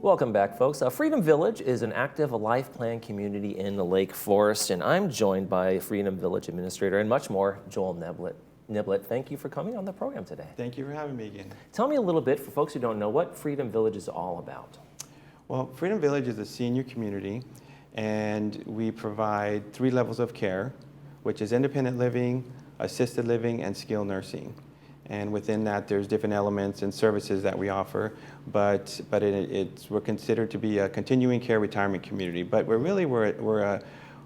Welcome back, folks. Freedom Village is an active life plan community in the Lake Forest, and I'm joined by Freedom Village Administrator and much more, Joel Niblett. Thank you for coming on the program today. Thank you for having me again. Tell me a little bit, for folks who don't know, what Freedom Village is all about. Well, Freedom Village is a senior community, and we provide 3 levels of care, which is independent living, assisted living, and skilled nursing. And within that, there's different elements and services that we offer, but we're considered to be a continuing care retirement community. But we're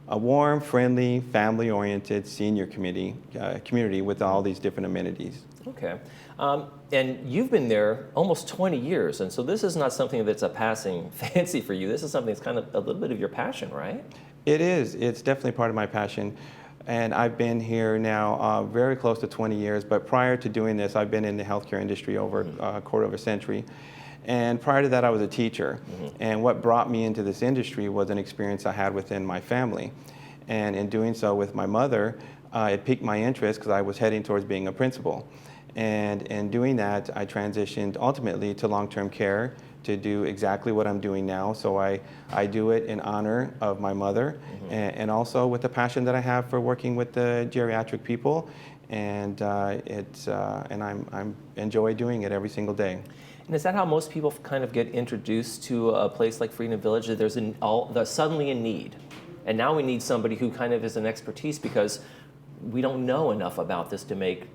a warm, friendly, family-oriented senior community with all these different amenities. Okay. And you've been there almost 20 years, and so this is not something that's a passing fancy for you. This is something that's kind of a little bit of your passion, right? It is. It's definitely part of my passion. And I've been here now very close to 20 years, but prior to doing this, I've been in the healthcare industry over a quarter of a century. And prior to that, I was a teacher. And what brought me into this industry was an experience I had within my family. And in doing so with my mother, it piqued my interest because I was heading towards being a principal. And in doing that, I transitioned ultimately to long-term care to do exactly what I'm doing now. So I do it in honor of my mother and also with the passion that I have for working with the geriatric people. And I'm enjoy doing it every single day. And is that how most people kind of get introduced to a place like Freedom Village? That there's suddenly a need, and now we need somebody who kind of is an expertise because we don't know enough about this to make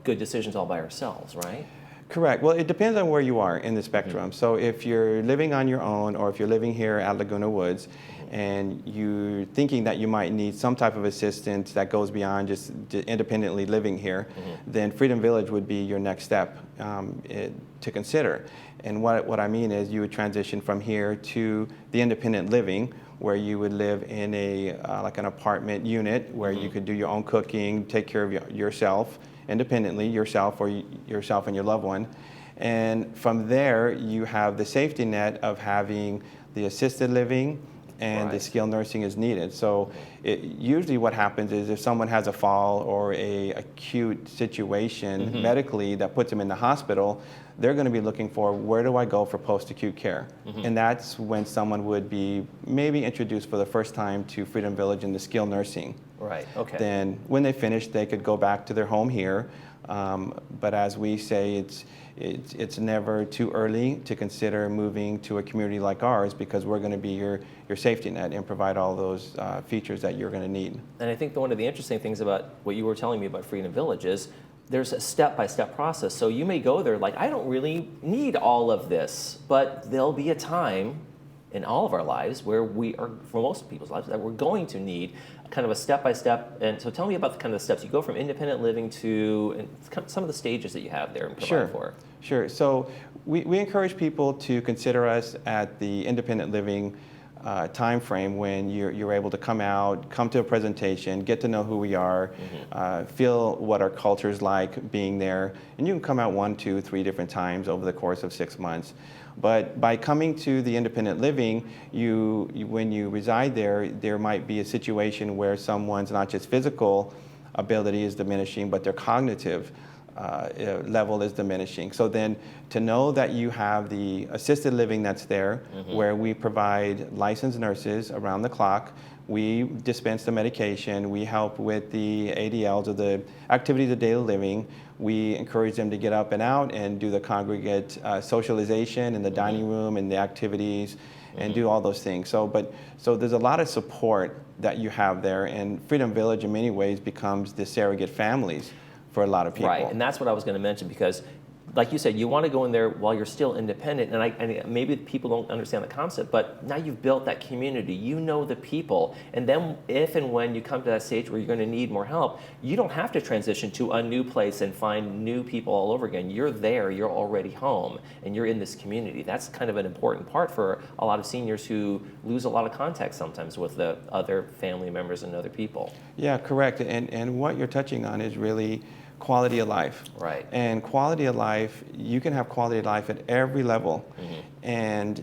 good decisions all by ourselves, right? Correct. Well, it depends on where you are in the spectrum. So if you're living on your own or if you're living here at Laguna Woods and you're thinking that you might need some type of assistance that goes beyond just independently living here, then Freedom Village would be your next step to consider. And what I mean is you would transition from here to the independent living, where you would live in like an apartment unit where you could do your own cooking, take care of yourself independently, yourself and your loved one. And from there, you have the safety net of having the assisted living and the skilled nursing is needed. So usually what happens is if someone has a fall or a acute situation medically that puts them in the hospital, they're going to be looking for, where do I go for post-acute care? And that's when someone would be maybe introduced for the first time to Freedom Village and the skilled nursing. Right, okay. Then when they finish, they could go back to their home here. But as we say, it's never too early to consider moving to a community like ours because we're going to be your safety net and provide all those features that you're going to need. And I think one of the interesting things about what you were telling me about Freedom Village is there's a step-by-step process. So you may go there like, I don't really need all of this, but there'll be a time in all of our lives where we are, for most people's lives, that we're going to need kind of a step-by-step. And so tell me about the kind of the steps. You go from independent living to some of the stages that you have there and provide for. Sure. So we encourage people to consider us at the independent living time frame when you're able to come to a presentation, get to know who we are, feel what our culture is like being there, and you can come out 1, 2, 3 different times over the course of 6 months. But by coming to the independent living, when you reside there might be a situation where someone's not just physical ability is diminishing, but their cognitive level is diminishing. So then to know that you have the assisted living that's there, where we provide licensed nurses around the clock, we dispense the medication, we help with the ADLs, or the activities of daily living. We encourage them to get up and out and do the congregate socialization in the dining room and the activities and do all those things. So there's a lot of support that you have there, and Freedom Village in many ways becomes the surrogate families for a lot of people. Right, and that's what I was going to mention because, like you said, you want to go in there while you're still independent, and maybe people don't understand the concept, but now you've built that community, you know the people, and then if and when you come to that stage where you're going to need more help, you don't have to transition to a new place and find new people all over again. You're there, you're already home, and you're in this community. That's kind of an important part for a lot of seniors who lose a lot of contact sometimes with the other family members and other people. Yeah, correct, and what you're touching on is really quality of life. Right. And quality of life, you can have quality of life at every level. And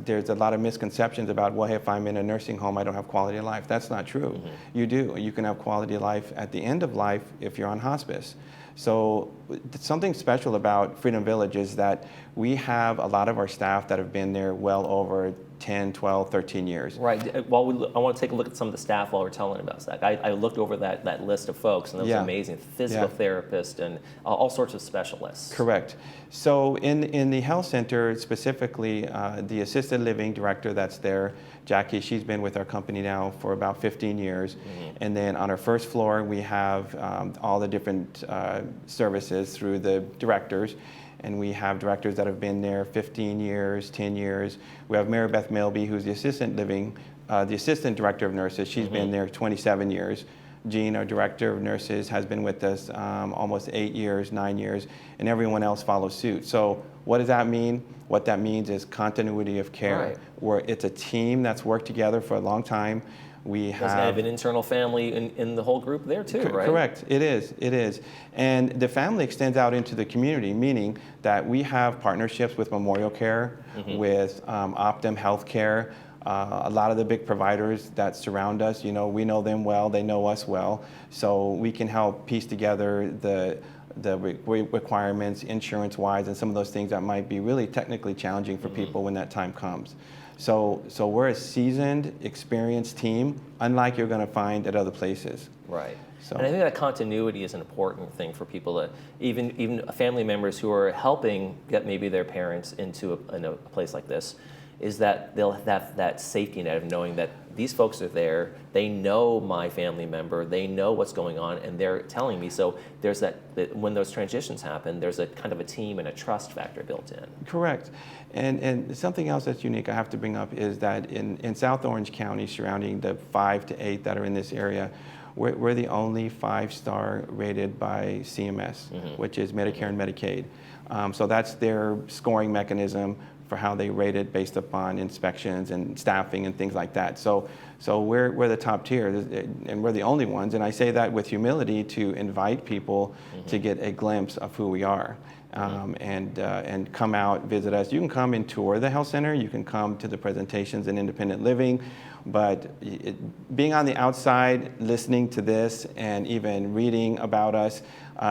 there's a lot of misconceptions about, well, if I'm in a nursing home, I don't have quality of life. That's not true. You do. You can have quality of life at the end of life if you're on hospice. So something special about Freedom Village is that we have a lot of our staff that have been there well over 10, 12, 13 years. Right. I want to take a look at some of the staff while we're telling about that. I looked over that list of folks, and it was amazing. Physical therapists and all sorts of specialists. Correct. So in the health center specifically, the assisted living director that's there, Jackie, she's been with our company now for about 15 years. And then on our first floor, we have all the different services through the directors. And we have directors that have been there 15 years, 10 years. We have Mary Beth Milby, who's the assistant director of nurses. She's been there 27 years. Jean, our director of nurses, has been with us almost 8 years, 9 years, and everyone else follows suit. So what does that mean? What that means is continuity of care, where it's a team that's worked together for a long time. We There's kind of an internal family in the whole group there too, right? Correct. It is. And the family extends out into the community, meaning that we have partnerships with Memorial Care, with Optum Healthcare, a lot of the big providers that surround us. You know, we know them well, they know us well, so we can help piece together the requirements insurance-wise and some of those things that might be really technically challenging for people when that time comes. So we're a seasoned, experienced team, unlike you're going to find at other places. Right. So. And I think that continuity is an important thing for people, to even family members who are helping get maybe their parents into a place like this, is that they'll have that safety net of knowing that these folks are there, they know my family member, they know what's going on, and they're telling me. So there's that when those transitions happen, there's a kind of a team and a trust factor built in. Correct. And something else that's unique I have to bring up is that in South Orange County, surrounding the 5 to 8 that are in this area, we're the only 5-star rated by CMS, which is Medicare and Medicaid. So that's their scoring mechanism for how they rate it based upon inspections and staffing and things like that. So we're the top tier, and we're the only ones. And I say that with humility to invite people to get a glimpse of who we are, and come out, visit us. You can come and tour the health center. You can come to the presentations in independent living. But being on the outside, listening to this, and even reading about us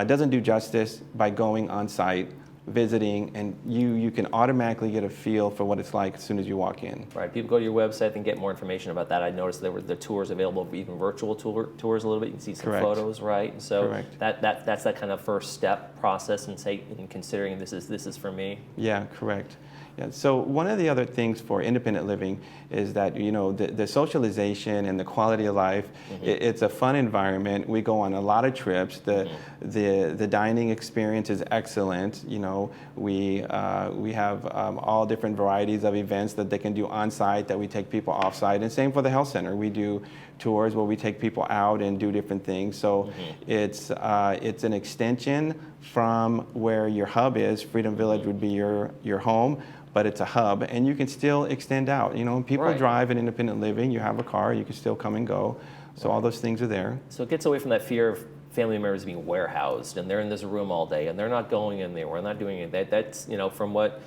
doesn't do justice by going on site, visiting, and you can automatically get a feel for what it's like as soon as you walk in. Right. People go to your website and get more information about that. I noticed there were the tours available, even virtual tours a little bit. You can see some photos, right? And so that's that kind of first step process in considering this is for me. Yeah, correct. Yeah. So one of the other things for independent living is that, you know, the socialization and the quality of life, it's a fun environment. We go on a lot of trips. The dining experience is excellent. You know, we have all different varieties of events that they can do on site that we take people off site, and same for the health center. We do tours where we take people out and do different things. So it's an extension from where your hub is. Freedom Village would be your home, but it's a hub, and you can still extend out. You know, when people drive in independent living, you have a car, you can still come and go. So all those things are there. So it gets away from that fear of family members being warehoused, and they're in this room all day, and they're not going in there, we're not doing it. That's, you know, from what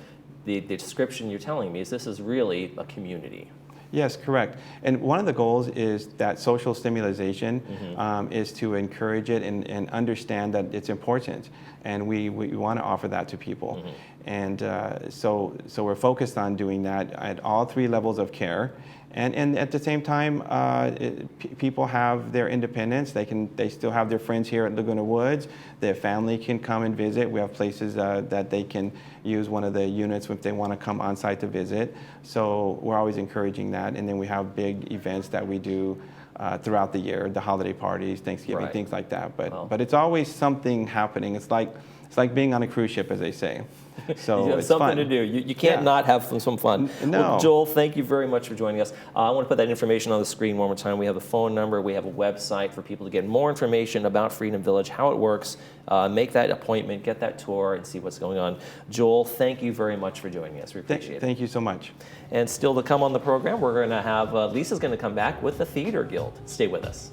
the description you're telling me, is this is really a community. Yes, correct. And one of the goals is that social stimulation is to encourage it and understand that it's important. And we want to offer that to people. And so we're focused on doing that at all 3 levels of care. And at the same time, people have their independence. They still have their friends here at Laguna Woods. Their family can come and visit. We have places that they can use one of the units if they want to come on site to visit. So we're always encouraging that. And then we have big events that we do throughout the year, the holiday parties, Thanksgiving, things like that. But it's always something happening. It's like being on a cruise ship, as they say. So it's something fun to do. You can't not have some fun. No. Well, Joel, thank you very much for joining us. I want to put that information on the screen one more time. We have a phone number. We have a website for people to get more information about Freedom Village, how it works, make that appointment, get that tour, and see what's going on. Joel, thank you very much for joining us. We appreciate it. Thank you so much. And still to come on the program, we're going to have Lisa's going to come back with the Theater Guild. Stay with us.